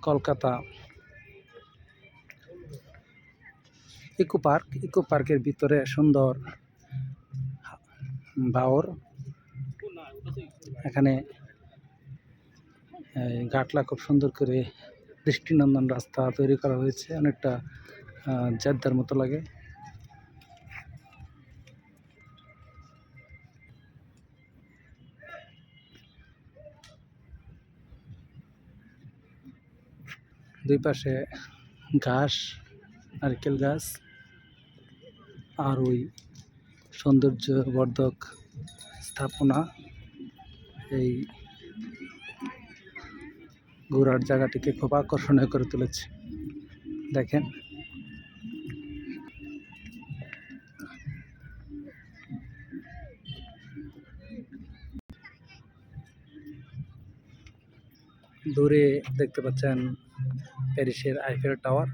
Kolkata eco পার্কের ভিতরে সুন্দর বাওর। এখানে ঘাটলা খুব সুন্দর করে দৃষ্টিনন্দন রাস্তা তৈরি করা হয়েছে, অনেকটা জেদ্দার মতো লাগে। দুই পাশে ঘাস, নারকেল গাছ, আর ওই সৌন্দর্যবর্ধক স্থাপনা এই ঘোরার জায়গাটিকে খুব আকর্ষণীয় করে তুলেছে। দেখেন, দূরে দেখতে পাচ্ছেন প্যারিসের আইফেল টাওয়ার।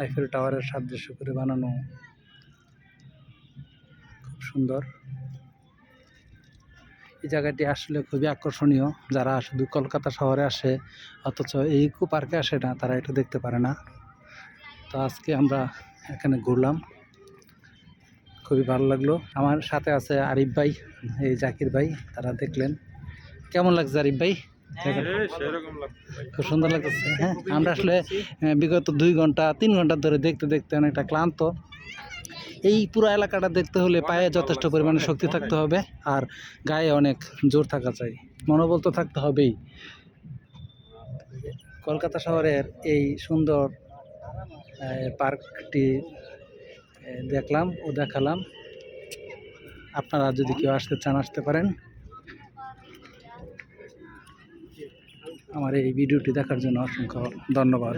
আইফেল টাওয়ারের সাদৃশ্য করে বানানো, খুব সুন্দর। এই জায়গাটি আসলে খুবই আকর্ষণীয়। যারা শুধু কলকাতা শহরে আসে অথচ এই ইকো পার্কে আসে না, তারা এটা দেখতে পারে না। তো আজকে আমরা এখানে ঘুরলাম, খুবই ভালো লাগলো। আমার সাথে আছে আরিফ ভাই, এই জাকির ভাই, তারা দেখলেন। কেমন লাগছে আরিফ ভাই? খুব সুন্দর লাগতেছে। হ্যাঁ, আমরা আসলে বিগত 2 ঘন্টা 3 ঘন্টা ধরে দেখতে দেখতে অনেকটা ক্লান্ত। এই পুরো এলাকাটা দেখতে হলে পায়ে যথেষ্ট পরিমাণে শক্তি থাকতে হবে, আর গায়ে অনেক জোর থাকা চাই, মনোবল তো থাকতে হবেই। কলকাতা শহরের এই সুন্দর পার্কটি দেখলাম ও দেখালাম। আপনারা যদি কেউ আসতে চান, আসতে পারেন। আমার এই ভিডিওটি দেখার জন্য অসংখ্য ধন্যবাদ।